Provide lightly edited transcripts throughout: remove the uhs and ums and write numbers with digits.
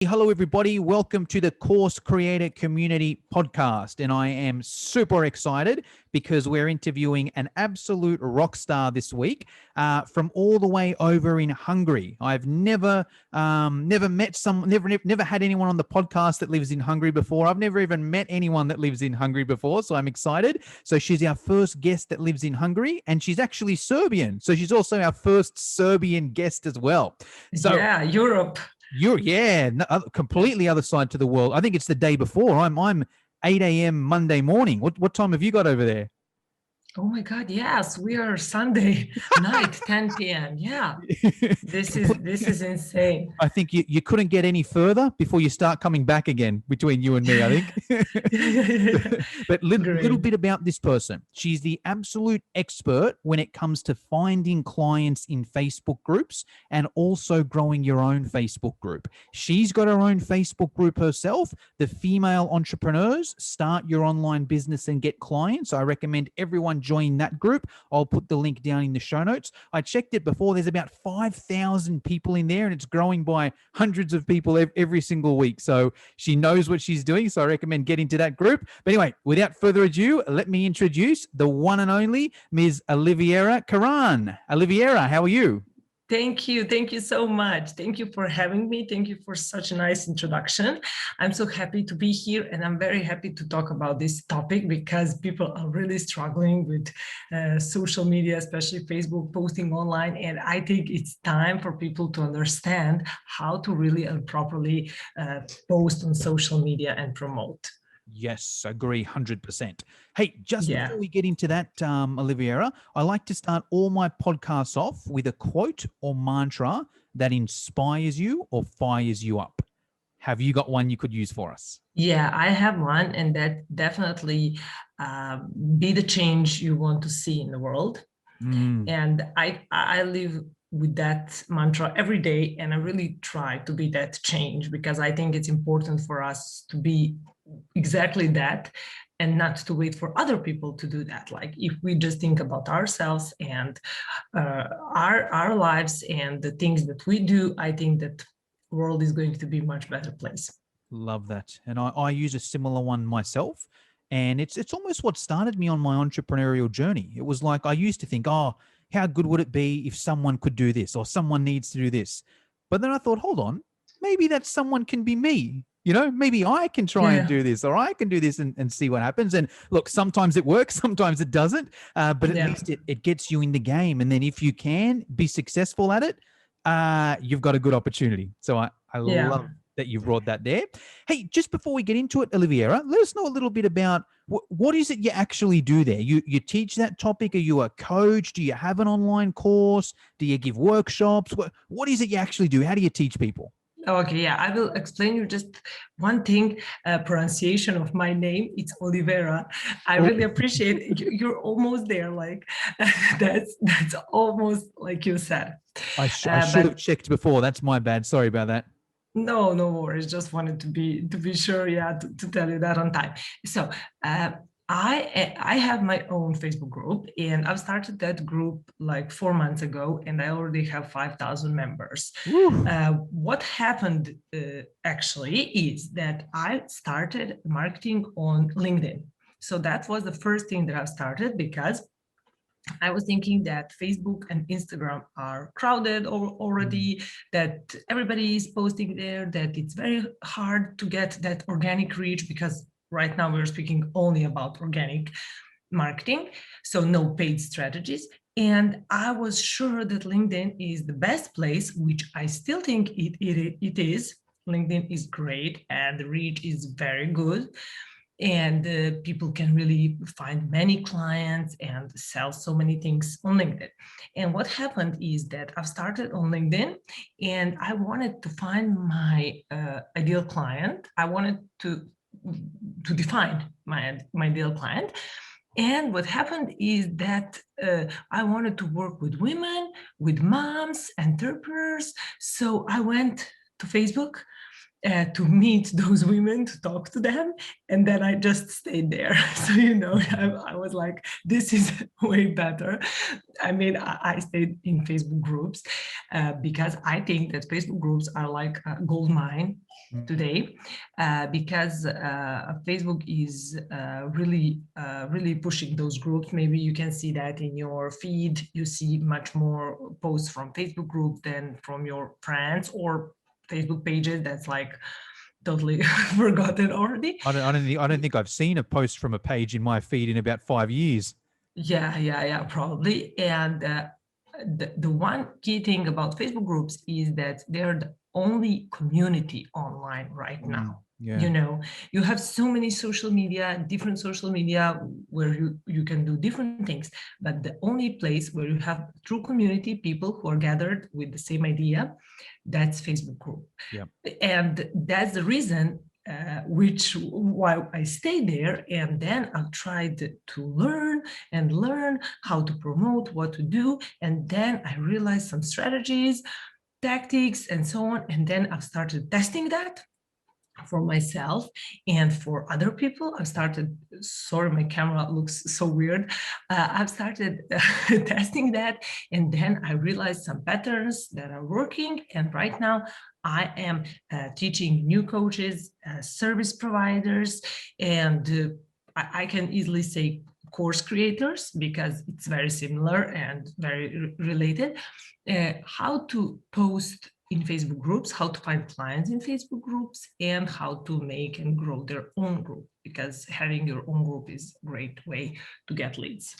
Hello, everybody. Welcome to the Course Creator Community Podcast. And I am super excited because we're interviewing an absolute rock star this week from all the way over in Hungary. I've never had anyone on the podcast that lives in Hungary before. I've never even met anyone that lives in Hungary before. So I'm excited. So she's our first guest that lives in Hungary, and she's actually Serbian. So she's also our first Serbian guest as well. So yeah, Europe. Completely other side to the world. I think it's the day before. I'm 8 a.m. Monday morning. What time have you got over there? Oh my God! Yes, we are Sunday night, 10 p.m. Yeah, this is insane. I think you couldn't get any further before you start coming back again between you and me, I think. But little bit about this person. She's the absolute expert when it comes to finding clients in Facebook groups and also growing your own Facebook group. She's got her own Facebook group herself, the Female Entrepreneurs Start Your Online Business and Get Clients. I recommend everyone join that group. I'll put the link down in the show notes. I checked it before. There's about 5,000 people in there, and it's growing by hundreds of people every single week. So she knows what she's doing. So I recommend getting to that group. But anyway, without further ado, let me introduce the one and only Ms. Olivera Karan. Olivera, how are you? Thank you. Thank you so much. Thank you for having me. Thank you for such a nice introduction. I'm so happy to be here, and I'm very happy to talk about this topic because people are really struggling with social media, especially Facebook, posting online. And I think it's time for people to understand how to really and properly post on social media and promote. Yes, agree 100%. Hey, just before we get into that, Olivera, I like to start all my podcasts off with a quote or mantra that inspires you or fires you up. Have you got one you could use for us? Yeah, I have one, and that definitely be the change you want to see in the world. And I live with that mantra every day, and I really try to be that change because I think it's important for us to be exactly that and not to wait for other people to do that. Like if we just think about ourselves and our lives and the things that we do, I think that world is going to be a much better place. Love that. And I use a similar one myself. And it's almost what started me on my entrepreneurial journey. It was like I used to think, oh, how good would it be if someone could do this or someone needs to do this? But then I thought, hold on, maybe that someone can be me. Maybe I can try and do this, or I can do this and see what happens. And look, sometimes it works, sometimes it doesn't, but at least it gets you in the game. And then if you can be successful at it, you've got a good opportunity. So I love that you've brought that there. Hey, just before we get into it, Olivera, let us know a little bit about what is it you actually do there? You teach that topic? Are you a coach? Do you have an online course? Do you give workshops? What is it you actually do? How do you teach people? Okay, yeah, I will explain you just one thing, pronunciation of my name. It's Olivera. I really appreciate it. You're almost there. Like that's almost like you said. I should have checked before. That's my bad. Sorry about that. No worries. Just wanted to be sure, to tell you that on time. So I have my own Facebook group, and I've started that group like 4 months ago, and I already have 5,000 members. What happened actually is that I started marketing on LinkedIn. So that was the first thing that I've started because I was thinking that Facebook and Instagram are crowded already, that everybody is posting there, that it's very hard to get that organic reach because right now we're speaking only about organic marketing, so no paid strategies. And I was sure that LinkedIn is the best place, which I still think it is. LinkedIn is great and the reach is very good. And people can really find many clients and sell so many things on LinkedIn. And what happened is that I've started on LinkedIn and I wanted to find my ideal client. I wanted to define my ideal client. And what happened is that I wanted to work with women, with moms, entrepreneurs. So I went to Facebook to meet those women, to talk to them, and then I just stayed there. So I was like, this is way better. I mean, I stayed in Facebook groups because I think that Facebook groups are like a gold mine today, because Facebook is really pushing those groups. Maybe you can see that in your feed. You see much more posts from Facebook group than from your friends or Facebook pages that's like totally forgotten already. I don't think I've seen a post from a page in my feed in about 5 years. Yeah, probably. And the one key thing about Facebook groups is that they're the only community online right now. Yeah. You have so many different social media where you can do different things, but the only place where you have true community, people who are gathered with the same idea, that's Facebook group. Yeah. And that's the reason why I stayed there. And then I tried to learn how to promote, what to do. And then I realized some strategies, tactics, and so on. And then I've started testing that for myself and for other people. I started, sorry, my camera looks so weird. I've started testing that, and then I realized some patterns that are working. And right now I am teaching new coaches, service providers, and I can easily say course creators because it's very similar and very related, how to post in Facebook groups, how to find clients in Facebook groups, and how to make and grow their own group, because having your own group is a great way to get leads.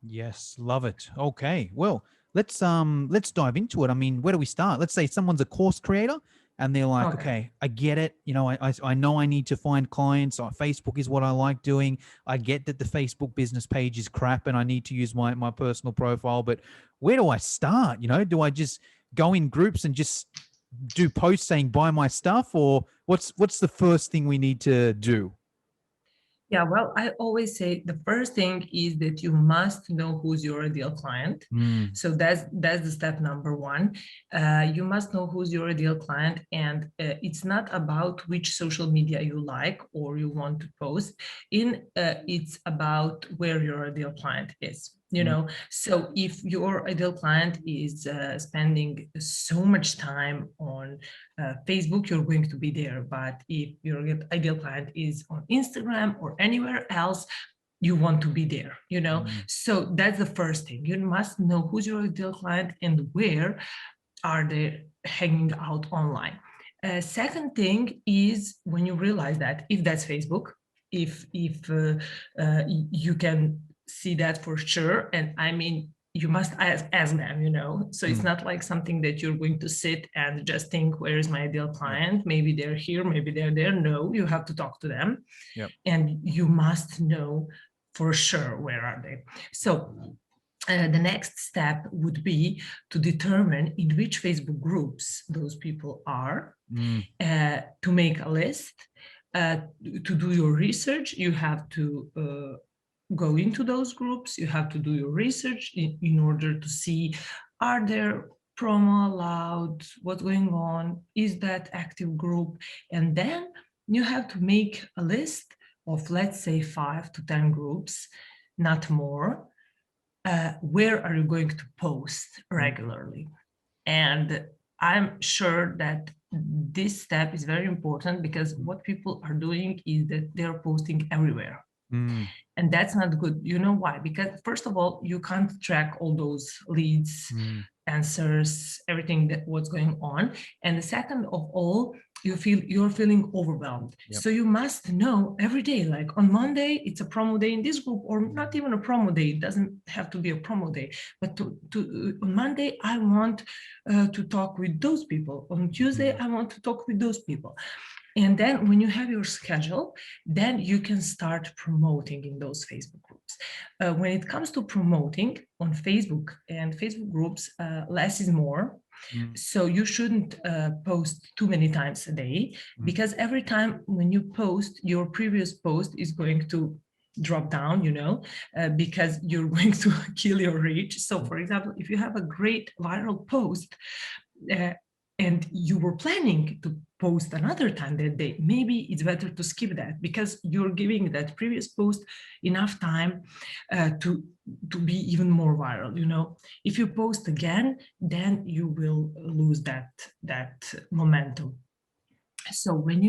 Yes, love it. Okay. Well, let's dive into it. I mean, where do we start? Let's say someone's a course creator and they're like, okay, I get it. I know I need to find clients. Facebook is what I like doing. I get that the Facebook business page is crap and I need to use my personal profile, but where do I start? Do I just go in groups and just do posts saying buy my stuff, or what's the first thing we need to do? Yeah, well, I always say the first thing is that you must know who's your ideal client. So that's the step number one. You must know who's your ideal client, and it's not about which social media you like or you want to post in. It's about where your ideal client is. So if your ideal client is spending so much time on Facebook, you're going to be there. But if your ideal client is on Instagram or anywhere else, you want to be there. So that's the first thing. You must know who's your ideal client and where are they hanging out online. Second thing is, when you realize that, if that's Facebook, if you can see that for sure, and I mean, you must ask them. So it's not like something that you're going to sit and just think, where is my ideal client? Maybe they're here, maybe they're there. No, you have to talk to them. Yep. And you must know for sure where are they. So the next step would be to determine in which Facebook groups those people are, to make a list, to do your research. You have to go into those groups. You have to do your research in order to see, are there promo allowed, what's going on, is that active group? And then you have to make a list of, let's say, 5 to 10 groups, not more. Where are you going to post regularly? And I'm sure that this step is very important, because what people are doing is that they're posting everywhere. And that's not good. You know why? Because first of all, you can't track all those leads, answers, everything that what's going on. And the second of all, you're feeling overwhelmed. Yep. So you must know every day, like on Monday, it's a promo day in this group, or not even a promo day. It doesn't have to be a promo day, but on Monday, I want to talk with those people. On Tuesday, I want to talk with those people. And then when you have your schedule, then you can start promoting in those Facebook groups. When it comes to promoting on Facebook and Facebook groups, less is more. So you shouldn't post too many times a day, because every time when you post, your previous post is going to drop down, because you're going to kill your reach. So for example, if you have a great viral post, and you were planning to post another time that day, maybe it's better to skip that, because you're giving that previous post enough time to be even more viral. If you post again, then you will lose that momentum. So when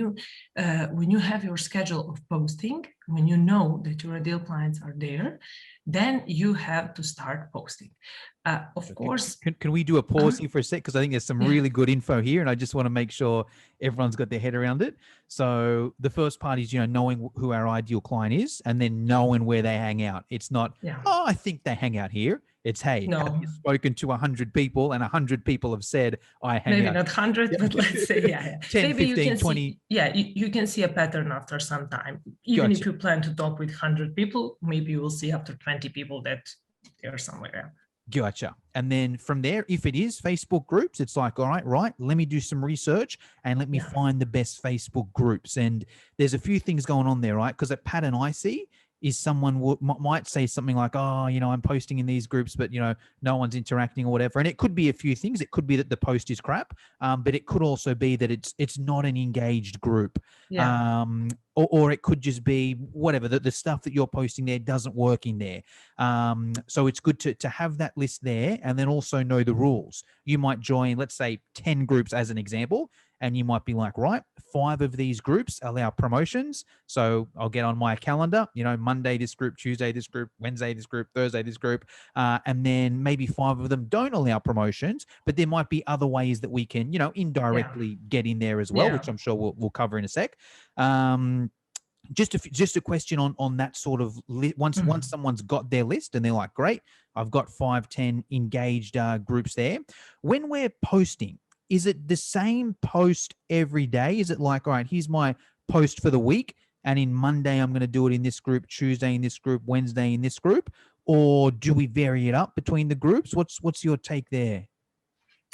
you have your schedule of posting, when you know that your ideal clients are there, then you have to start posting. Of course. Can we do a pause here for a sec? Because I think there's some really good info here, and I just want to make sure everyone's got their head around it. So the first part is, knowing who our ideal client is, and then knowing where they hang out. It's not, I think they hang out here. It's, hey, have you spoken to 100 people, and 100 people have said, I hang maybe out. Maybe not 100, but let's say, 10, maybe 15, you can 20. See, you can see a pattern after some time. Even if you plan to talk with 100 people, maybe you will see after 20 people that they're somewhere. Gotcha. And then from there, if it is Facebook groups, it's like, all right, let me do some research and let me find the best Facebook groups. And there's a few things going on there, right? Because a pattern I see is someone might say something like, oh, I'm posting in these groups, but, no one's interacting or whatever. And it could be a few things. It could be that the post is crap, but it could also be that it's not an engaged group. Or it could just be whatever, the stuff that you're posting there doesn't work in there. So it's good to have that list there, and then also know the rules. You might join, let's say, 10 groups as an example, and you might be like, right, 5 of these groups allow promotions. So I'll get on my calendar, Monday this group, Tuesday this group, Wednesday this group, Thursday this group. And then maybe 5 of them don't allow promotions, but there might be other ways that we can, indirectly get in there as well, which I'm sure we'll cover in a sec. Just a question on that sort of once someone's got their list and they're like, great, I've got 5, 10 engaged groups there. When we're posting, is it the same post every day? Is it like, all right, here's my post for the week, and in Monday I'm going to do it in this group, Tuesday in this group, Wednesday in this group? Or do we vary it up between the groups? What's your take there?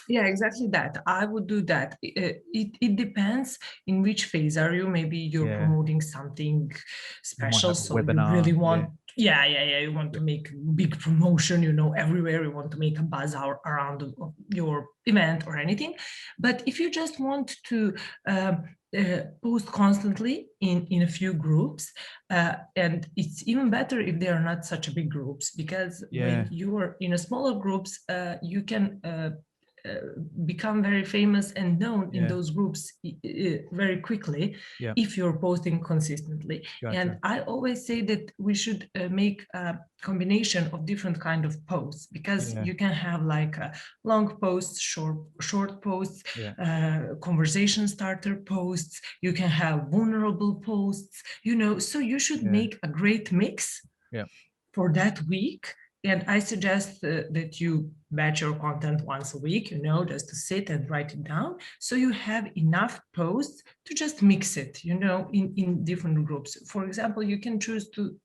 Yeah, exactly that. I would do that. It depends in which phase are you. Maybe you're promoting something special, so you really want, you want to make big promotion, everywhere. You want to make a buzz around your event or anything. But if you just want to post constantly in a few groups, and it's even better if they are not such a big groups, because when you are in a smaller groups, you can become very famous and known in those groups very quickly if you're posting consistently. And I always say that we should make a combination of different kind of posts, because you can have like long posts, short posts, conversation starter posts, you can have vulnerable posts, so you should make a great mix for that week. And I suggest that you batch your content once a week, just to sit and write it down. So you have enough posts to just mix it, in different groups. For example, you can choose to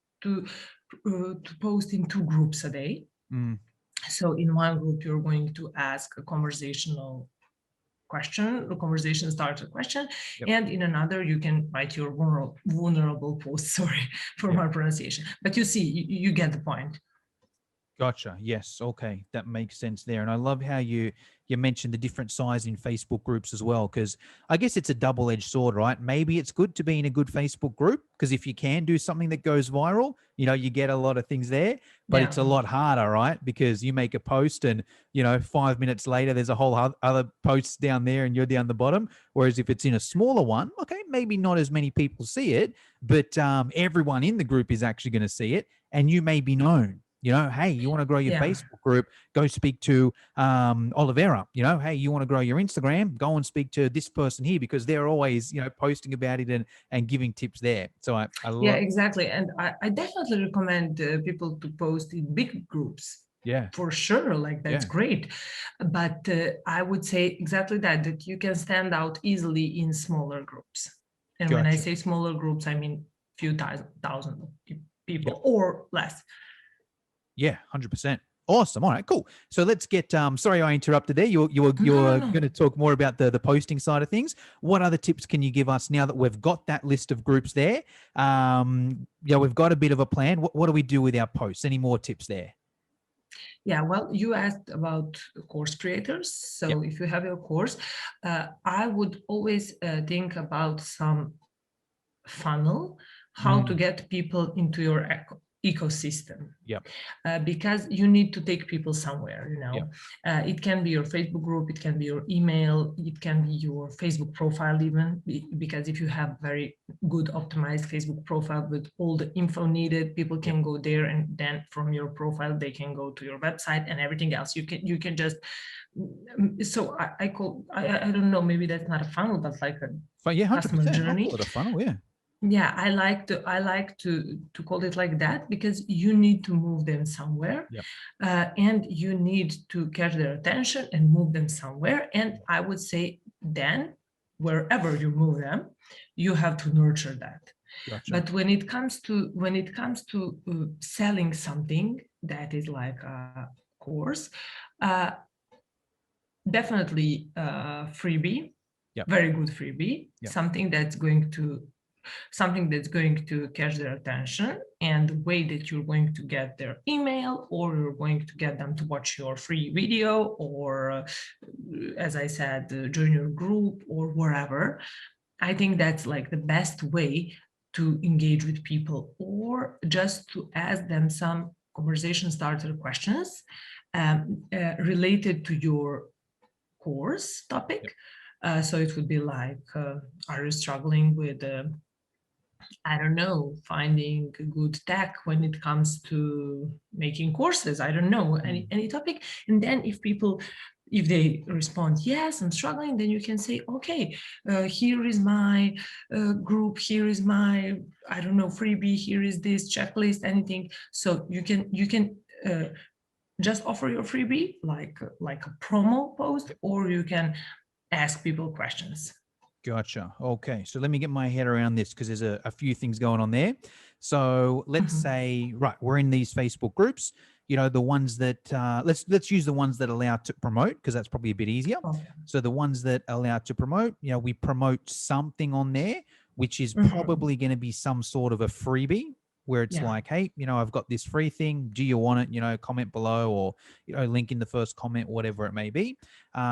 post in 2 groups a day. So in one group, you're going to ask a conversational question, a conversation starter question, and in another you can write your vulnerable post. Sorry for my pronunciation, but you see, you get the point. Gotcha. Yes. Okay. That makes sense there. And I love how you mentioned the different size in Facebook groups as well, because I guess it's a double-edged sword, right? Maybe it's good to be in a good Facebook group, because if you can do something that goes viral, you get a lot of things there, but it's a lot harder, right? Because you make a post and, 5 minutes later, there's a whole other posts down there and you're down the bottom. Whereas if it's in a smaller one, okay, maybe not as many people see it, but everyone in the group is actually going to see it, and you may be known. Hey, you want to grow your Facebook group, go speak to Olivera. Hey, you want to grow your Instagram, go and speak to this person here, because they're always, posting about it and giving tips there. So I love. Yeah, exactly. And I definitely recommend people to post in big groups. Yeah, for sure. Like, that's great. But I would say exactly that you can stand out easily in smaller groups. And when I say smaller groups, I mean few thousand people or less. Yeah, 100%. Awesome. All right, cool. So let's get, sorry I interrupted there. You were going to talk more about the posting side of things. What other tips can you give us now that we've got that list of groups there? We've got a bit of a plan. What do we do with our posts? Any more tips there? Yeah, well, you asked about course creators. Yep. So if you have your course, I would always think about some funnel, how to Mm, get people into your ecosystem. yep. Because you need to take people somewhere, Yep. it can be your Facebook group, it can be your email, it can be your Facebook profile even, because if you have very good optimized Facebook profile with all the info needed, people Yep. can go there, and then from your profile they can go to your website and everything else. You can just so I don't know, maybe that's not a funnel, but like a But yeah, customer 100%. I'll call journey. it a funnel. Yeah. Yeah, I like to call it like that, because you need to move them somewhere, Yep. and you need to catch their attention and move them somewhere. And I would say then, wherever you move them, you have to nurture that. Gotcha. But when it comes to selling something that is like a course, uh, definitely freebie, Yep. very good freebie, Yep. something that's going to catch their attention, and the way that you're going to get their email, or you're going to get them to watch your free video, or as I said, join your group or wherever. I think that's like the best way to engage with people, or just to ask them some conversation starter questions related to your course topic. Yep. So it would be like, are you struggling with I don't know, finding good tech when it comes to making courses? I don't know, Mm. any topic. And then if they respond, yes, I'm struggling, then you can say, okay, here is my group, here is my, I don't know, freebie, here is this checklist, anything. So you can just offer your freebie like a promo post, Yep. or you can ask people questions. Gotcha. Okay. So let me get my head around this because there's a few things going on there. So let's Mhm. say, right, we're in these Facebook groups, the ones that let's use the ones that allow to promote because that's probably a bit easier. Okay. So the ones that allow to promote, we promote something on there, which is Mhm. probably going to be some sort of a freebie where it's Yeah. like, hey, I've got this free thing. Do you want it? Comment below or, link in the first comment, whatever it may be.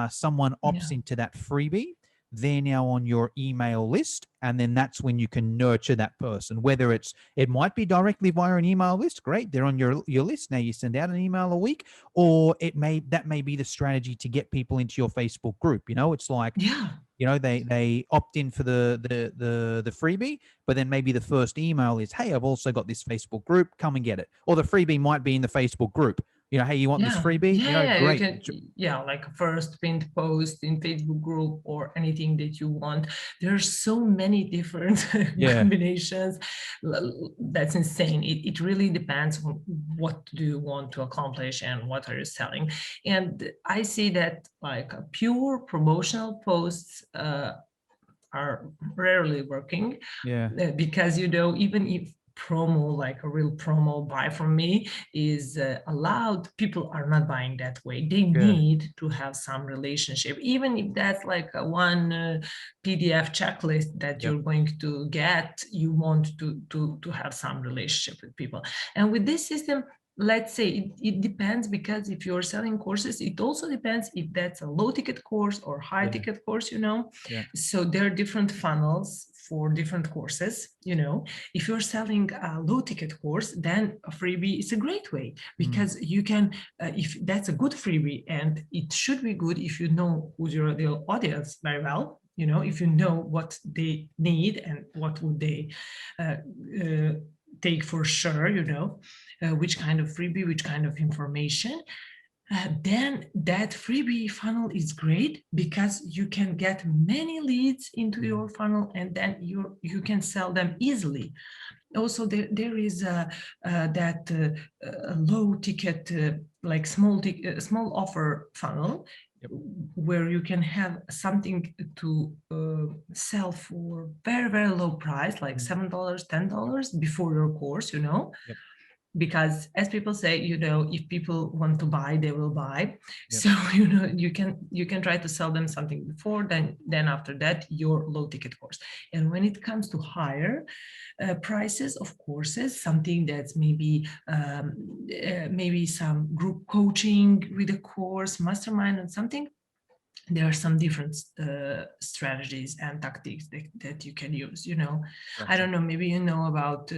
Someone opts Yeah. into that freebie. They're now on your email list, and then that's when you can nurture that person. Whether it might be directly via an email list, great, they're on your list. Now you send out an email a week, or that may be the strategy to get people into your Facebook group. It's like, Yeah. they opt in for the freebie, but then maybe the first email is, hey, I've also got this Facebook group, come and get it. Or the freebie might be in the Facebook group. Hey, you want this Yeah, freebie? yeah, you Great. can, yeah, like a first pinned post in Facebook group or anything that you want. There's so many different Yeah. combinations. That's insane. It really depends on what do you want to accomplish and what are you selling. And I see that like pure promotional posts are rarely working, Yeah. because even if promo, like a real promo buy from me, is allowed, people are not buying that way. They Yeah. need to have some relationship, even if that's like a one PDF checklist that Yep. you're going to get. You want to have some relationship with people, and with this system, let's say it depends, because if you're selling courses, it also depends if that's a low ticket course or high Yeah. ticket course. Yeah. So there are different funnels for different courses. If you're selling a low ticket course, then a freebie is a great way, Mm. because you can, if that's a good freebie, and it should be good if you know who's your ideal audience very well, if you know what they need and what would they uh, uh, take for sure, which kind of freebie, which kind of information, then that freebie funnel is great, because you can get many leads into Mm. your funnel, and then you can sell them easily. Also, there is that low ticket, like small offer funnel, Yep. where you can have something to sell for very, very low price, like Mm. $7, $10 before your course. Yep. because as people say, if people want to buy, they will buy. Yep. So you can try to sell them something before, then after that your low ticket course. And when it comes to higher prices of courses, something that's maybe some group coaching with a course, mastermind and something, there are some different strategies and tactics that you can use. I don't know, maybe about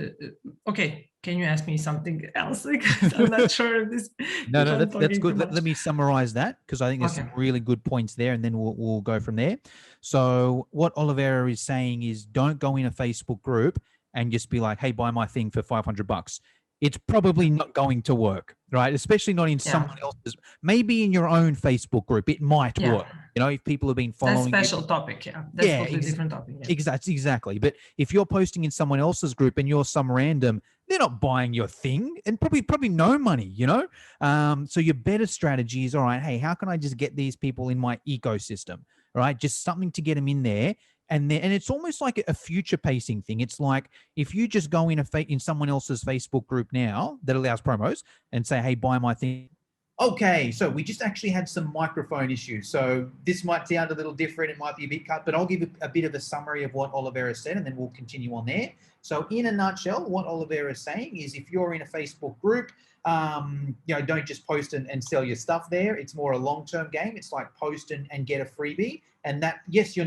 okay, can you ask me something else? Because I'm not sure if this No, if no, I'm that's talking too good. much. Let me summarize that, because I think there's some really good points there, and then we'll go from there. So what Olivera is saying is, don't go in a Facebook group and just be like, "Hey, buy my thing for $500." It's probably not going to work, right? Especially not in Yeah, someone else's. Maybe in your own Facebook group, it might yeah, work. If people have been that's following you. special topic. Yeah, that's Yeah, totally different topic. Yeah. exactly. But if you're posting in someone else's group and you're some random, they're not buying your thing, and probably no money. So your better strategy is, all right, hey, how can I just get these people in my ecosystem? All right, just something to get them in there. And it's almost like a future pacing thing. It's like, if you just go in someone else's Facebook group now that allows promos and say, hey, buy my thing. Okay, so we just actually had some microphone issues. So this might sound a little different. It might be a bit cut, but I'll give a bit of a summary of what Olivera said, and then we'll continue on there. So in a nutshell, what Olivera is saying is, if you're in a Facebook group, don't just post and sell your stuff there. It's more a long-term game. It's like post and get a freebie. And that, yes, you're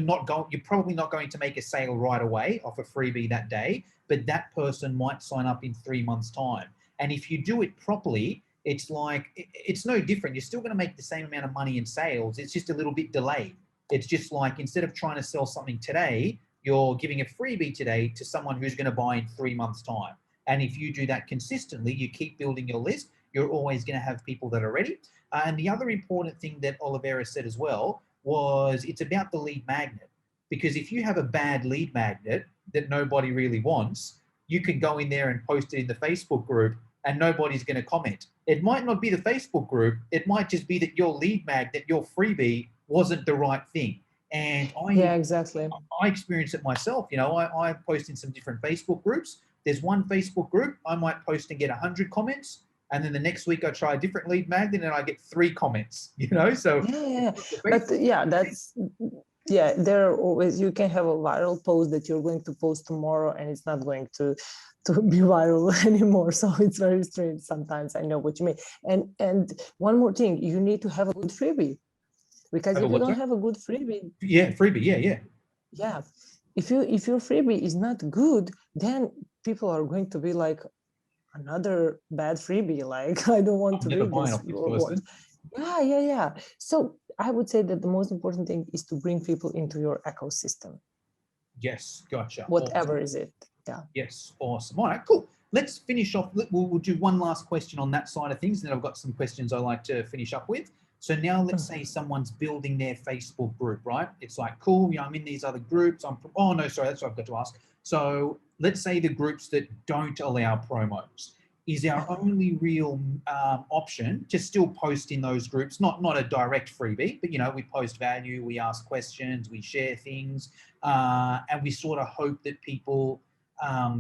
probably not going to make a sale right away off a freebie that day, but that person might sign up in 3 months' time. And if you do it properly, it's like, it's no different. You're still going to make the same amount of money in sales. It's just a little bit delayed. It's just like, instead of trying to sell something today, you're giving a freebie today to someone who's going to buy in 3 months' time. And if you do that consistently, you keep building your list, you're always going to have people that are ready. And the other important thing that Olivera said as well was, it's about the lead magnet. Because if you have a bad lead magnet that nobody really wants, you can go in there and post it in the Facebook group and nobody's going to comment. It might not be the Facebook group. It might just be that your lead magnet, your freebie, wasn't the right thing. And Yeah, exactly. I experienced it myself. I post in some different Facebook groups. There's one Facebook group, I might post and get 100 comments. And then the next week I try a different lead magnet and I get 3 comments, So Yeah. But yeah, there are always, you can have a viral post that you're going to post tomorrow and it's not going to be viral anymore. So it's very strange sometimes. I know what you mean. And one more thing, you need to have a good freebie, because if you don't have a good freebie, yeah, if your freebie is not good, then people are going to be like, another bad freebie, like, I don't want to read this. Yeah. So I would say that the most important thing is to bring people into your ecosystem. Yes, gotcha. Whatever awesome. Is it. Yeah. Yes, awesome. All right, cool. Let's finish off. We'll do one last question on that side of things, and then I've got some questions I like to finish up with. So now let's say someone's building their Facebook group, right? It's like, cool, I'm in these other groups. That's what I've got to ask. So let's say the groups that don't allow promos. Is our only real option to still post in those groups, not a direct freebie, but we post value, we ask questions, we share things, and we sort of hope that people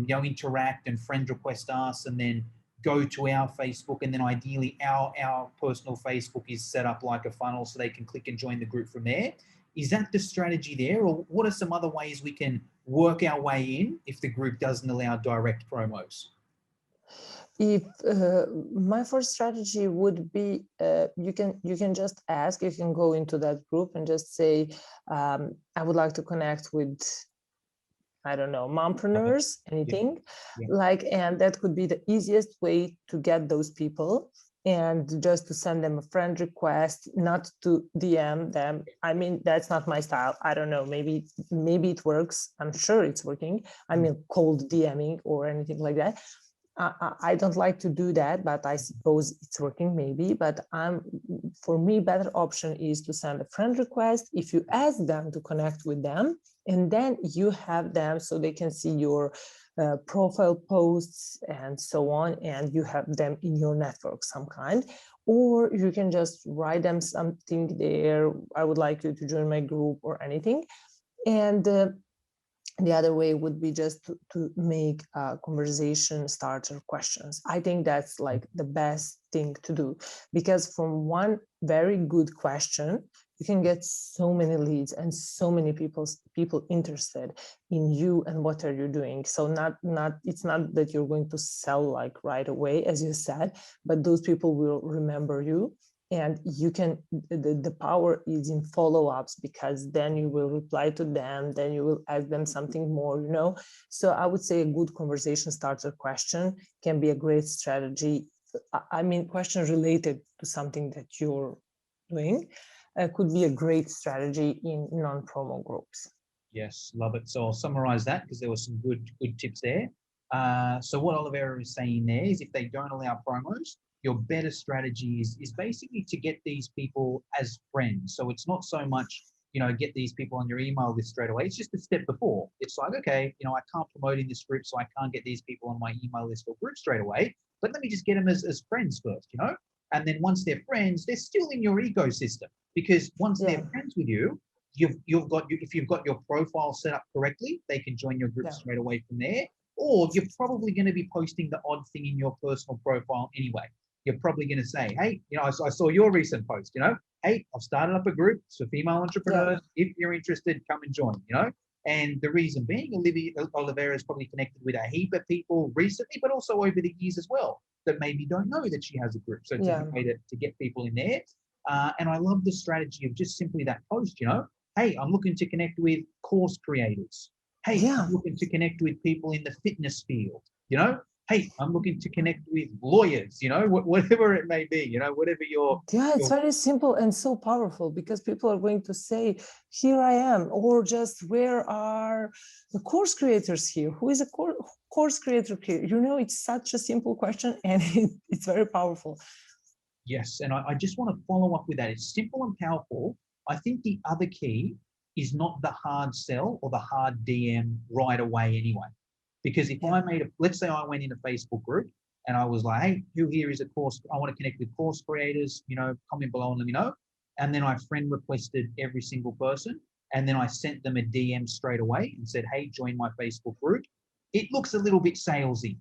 interact and friend request us, and then go to our Facebook, and then ideally our personal Facebook is set up like a funnel so they can click and join the group from there. Is that the strategy there, or what are some other ways we can work our way in if the group doesn't allow direct promos? If my first strategy would be, you can just ask, you can go into that group and just say, I would like to connect with, I don't know, mompreneurs, anything. And that could be the easiest way to get those people, and just to send them a friend request, not to DM them. I mean, that's not my style. I don't know, maybe it works. I'm sure it's working. I mean, cold DMing or anything like that. I don't like to do that, but I suppose it's working maybe. But for me, better option is to send a friend request. If you ask them to connect with them, and then you have them so they can see your profile posts and so on, and you have them in your network some kind. Or you can just write them something there. I would like you to join my group or anything. And The other way would be just to make conversation starter questions. I think that's like the best thing to do, because from one very good question, you can get so many leads and so many people interested in you and what are you doing. So it's not that you're going to sell like right away, as you said, but those people will remember you. And you can, the power is in follow-ups, because then you will reply to them, then you will ask them something more, you know. So I would say a good conversation starter question can be a great strategy. I mean, question related to something that you're doing could be a great strategy in non-promo groups. Yes, love it. So I'll summarize that because there were some good tips there. So what Olivera is saying there is, if they don't allow promos, your better strategy is basically to get these people as friends. So it's not so much, get these people on your email list straight away. It's just a step before. It's like, okay, I can't promote in this group, so I can't get these people on my email list or group straight away. But let me just get them as friends first, And then once they're friends, they're still in your ecosystem, because once they're friends with you, if you've got your profile set up correctly, they can join your group straight away from there. Or you're probably going to be posting the odd thing in your personal profile anyway. You're probably going to say, hey, I saw your recent post, hey, I've started up a group for female entrepreneurs. If you're interested, come and join, And the reason being, Olivera is probably connected with a heap of people recently, but also over the years as well, that maybe don't know that she has a group. So it's a way to get people in there. And I love the strategy of just simply that post, hey, I'm looking to connect with course creators. Hey, I'm looking to connect with people in the fitness field, Hey, I'm looking to connect with lawyers, whatever it may be, whatever your... It's very simple and so powerful, because people are going to say, here I am, or just, where are the course creators here? Who is a course creator here? It's such a simple question, and it's very powerful. Yes, and I just want to follow up with that. It's simple and powerful. I think the other key is not the hard sell or the hard DM right away anyway. Because if I let's say I went in a Facebook group and I was like, hey, who here is a course? I want to connect with course creators, comment below and let me know. And then I friend requested every single person. And then I sent them a DM straight away and said, hey, join my Facebook group. It looks a little bit salesy,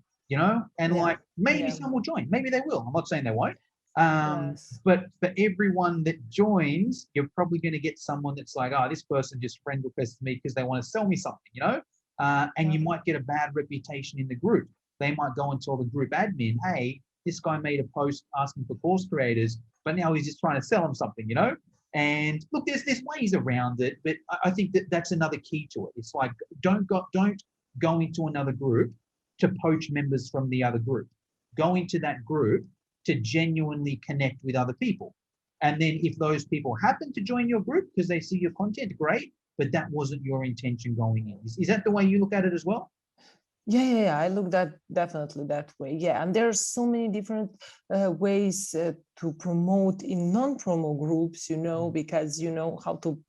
and like maybe some will join. Maybe they will. I'm not saying they won't. But for everyone that joins, you're probably going to get someone that's like, oh, this person just friend requested me because they want to sell me something, and you might get a bad reputation in the group. They might go and tell the group admin, hey, this guy made a post asking for course creators, but now he's just trying to sell them something, And look, there's ways around it, but I think that's another key to it. It's like, don't go into another group to poach members from the other group. Go into that group to genuinely connect with other people. And then if those people happen to join your group because they see your content, great, but that wasn't your intention going in. Is that the way you look at it as well? Yeah. I look at definitely that way. Yeah, and there are so many different ways to promote in non-promo groups, because you know how to.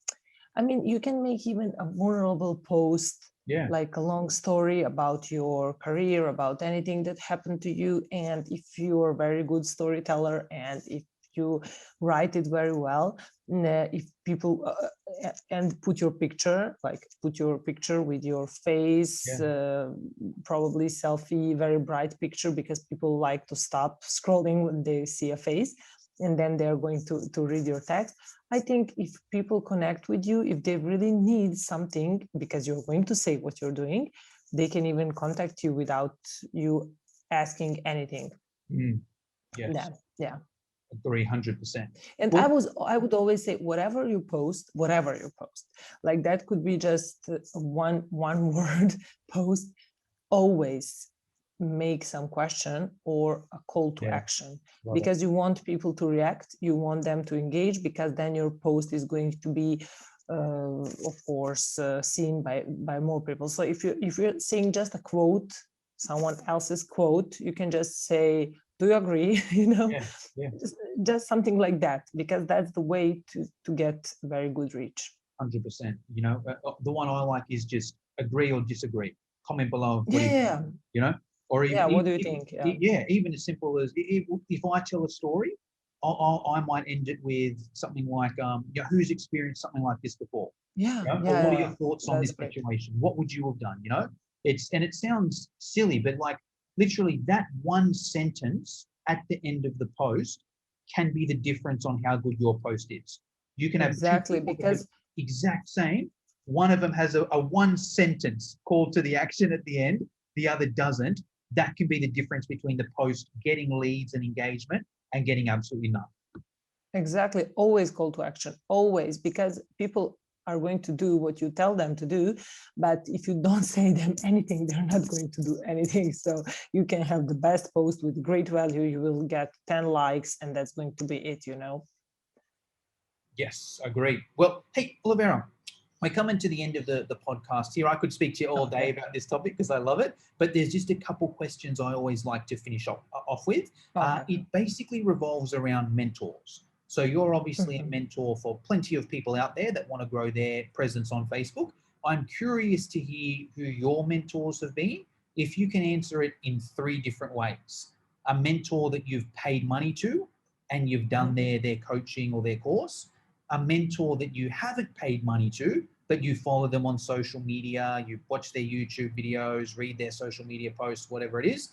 I mean, you can make even a vulnerable post, like a long story about your career, about anything that happened to you. And if you're a very good storyteller, and if you write it very well, if people and put your picture with your face, probably selfie, very bright picture, because people like to stop scrolling when they see a face, and then they're going to read your text. I think if people connect with you, if they really need something, because you're going to say what you're doing, they can even contact you without you asking anything. Yes. Yeah. Agree 100%. And I would always say, whatever you post, like that could be just one word post, always make some question or a call to action, because you want people to react, you want them to engage, because then your post is going to be of course seen by more people. So if you're saying just a quote, someone else's quote, you can just say, do you agree? Just something like that, because that's the way to get very good reach. 100%. The one I like is just agree or disagree. Comment below. Or even, what do you think? Even as simple as if I tell a story, I might end it with something like, who's experienced something like this before? Yeah, You know? yeah, Or what are yeah, your thoughts on that's this great. situation? What would you have done? You know, it sounds silly, but like literally that one sentence at the end of the post can be the difference on how good your post is. You can have two Exactly, people that have because exact same. One of them has a one sentence call to the action at the end, the other doesn't. That can be the difference between the post getting leads and engagement and getting absolutely none. exactly, always call to action, always, because people are going to do what you tell them to do, but if you don't say them anything, they're not going to do anything. So you can have the best post with great value, you will get 10 likes, and that's going to be it, you know. Yes, agreed. Well, hey, Olivera, we're coming to the end of the podcast here. I could speak to you all day about this topic because I love it, but there's just a couple questions I always like to finish off with. Okay. It basically revolves around mentors. So you're obviously a Mhm. mentor for plenty of people out there that want to grow their presence on Facebook. I'm curious to hear who your mentors have been. If you can answer it in 3 different ways. A mentor that you've paid money to and you've done their coaching or their course. A mentor that you haven't paid money to, but you follow them on social media, you watch their YouTube videos, read their social media posts, whatever it is,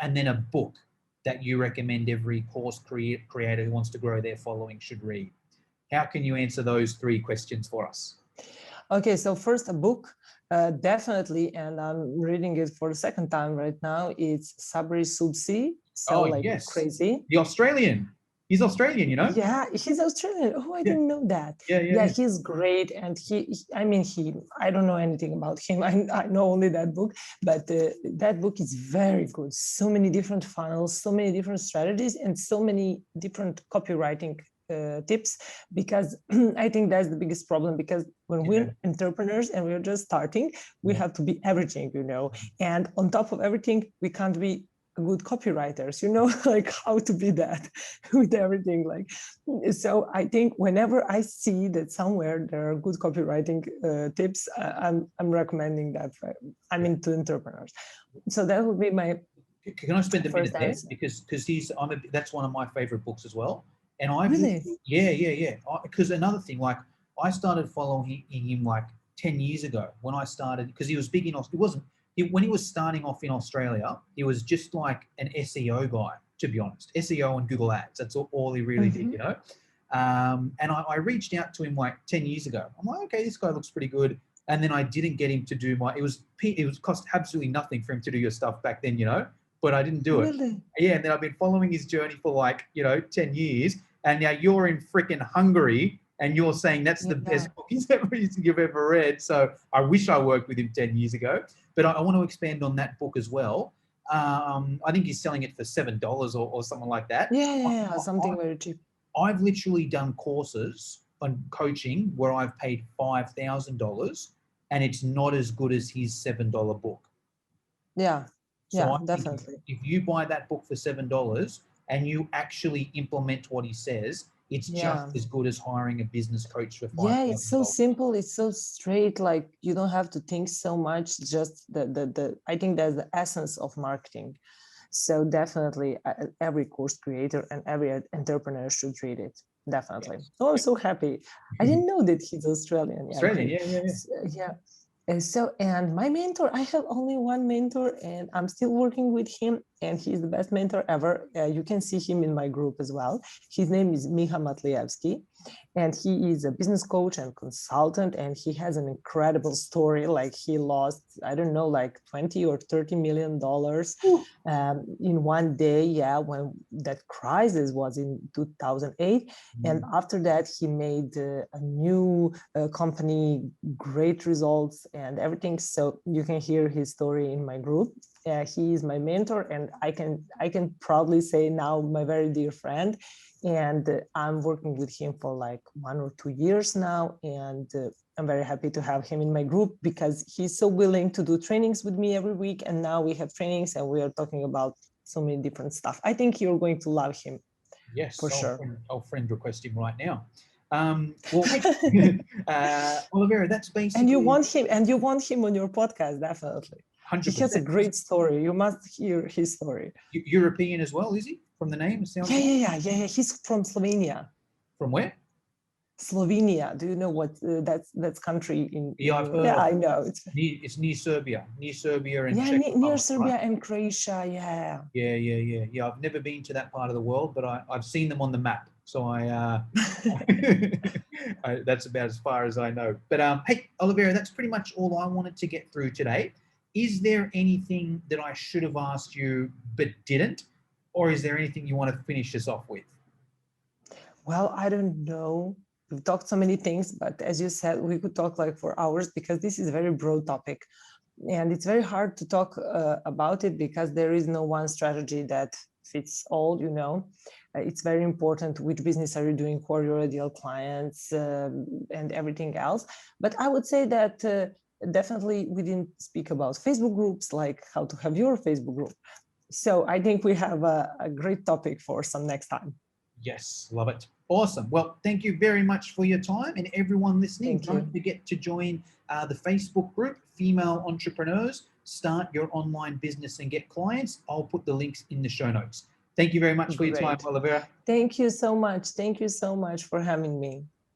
and then a book that you recommend every course creator who wants to grow their following should read. How can you answer those 3 questions for us? Okay, so first a book, definitely, and I'm reading it for the second time right now. It's Sabri Subsi, Sell Oh, Like yes. Crazy. The Australian. He's Australian, you know? Yeah, he's Australian. Oh, I Yeah. didn't know that. Yeah, he's great, and I mean, I don't know anything about him. I know only that book, but that book is very good. So many different funnels, so many different strategies, and so many different copywriting tips, because I think that's the biggest problem, because when we're entrepreneurs and we're just starting, we have to be everything, you know, and on top of everything, we can't be good copywriters, you know, like how to be that with everything. Like, so I think whenever I see that somewhere there are good copywriting tips, I'm recommending that. I mean, to entrepreneurs. So that would be my Can I spend a minute first there? answer. Because that's one of my favorite books as well. And I've Really? yeah. Because another thing, like I started following him like 10 years ago when I started, because he was big in Australia. It wasn't when he was starting off in Australia, he was just like an SEO guy, to be honest. SEO and Google Ads. That's all he really did, you know. And I reached out to him like 10 years ago. I'm like, okay, this guy looks pretty good. And then I didn't get him to do it was cost absolutely nothing for him to do your stuff back then, you know, but I didn't do it. Really? Yeah. And then I've been following his journey for like, 10 years. And now you're in freaking Hungary and you're saying that's the best book you've ever read. So I wish I worked with him 10 years ago, but I want to expand on that book as well. I think he's selling it for $7 or something like that. Yeah, something very cheap. I've literally done courses on coaching where I've paid $5,000 and it's not as good as his $7 book. Yeah, So yeah, I think definitely. if you buy that book for $7 and you actually implement what he says, it's just as good as hiring a business coach for $5,000. Yeah, it's so simple, it's so straight, like you don't have to think so much, just the I think that's the essence of marketing. So definitely every course creator and every entrepreneur should read it. Definitely. Yes. Oh, I'm so happy. I didn't know that he's Australian. Yeah, Australian, great. yeah. Yeah. And my mentor, I have only one mentor and I'm still working with him, and he's the best mentor ever. You can see him in my group as well. His name is Miha Matlievsky, and he is a business coach and consultant, and he has an incredible story. Like he lost, I don't know, like 20 or 30 million dollars in one day. Yeah, when that crisis was in 2008. And after that, he made a new company, great results and everything. So you can hear his story in my group. He is my mentor, and I can proudly say now my very dear friend. And I'm working with him for like 1 or 2 years now, and I'm very happy to have him in my group because he's so willing to do trainings with me every week. And now we have trainings and we are talking about so many different stuff. I think you're going to love him. Yes, for sure. I'll friend request him right now. Well, Olivera, that's basically. And you want him on your podcast, definitely. 100%. He has a great story. You must hear his story. European as well, is he? From the name, it sounds like. Yeah. He's from Slovenia. From where? Slovenia. Do you know what that's country in? Yeah, I've heard Yeah, of I it. know. It's near Serbia and Yeah, Czech near Republic, Serbia right? and Croatia. Yeah. Yeah. I've never been to that part of the world, but I've seen them on the map. So that's about as far as I know. But hey, Olivera, that's pretty much all I wanted to get through today. Is there anything that I should have asked you but didn't, or is there anything you want to finish us off with? Well, I don't know. We've talked so many things, but as you said, we could talk like for hours because this is a very broad topic. And it's very hard to talk about it because there is no one strategy that fits all. It's very important which business are you doing, who are your ideal clients, and everything else. But I would say that definitely we didn't speak about Facebook groups, like how to have your Facebook group. So I think we have a great topic for some next time. Yes, love it. Awesome. Well, thank you very much for your time, and everyone listening, Thank don't you. forget to join the Facebook group, Female Entrepreneurs. Start your online business and get clients. I'll put the links in the show notes. Thank you very much for your time, Great. Olivera. Thank you so much. Thank you so much for having me.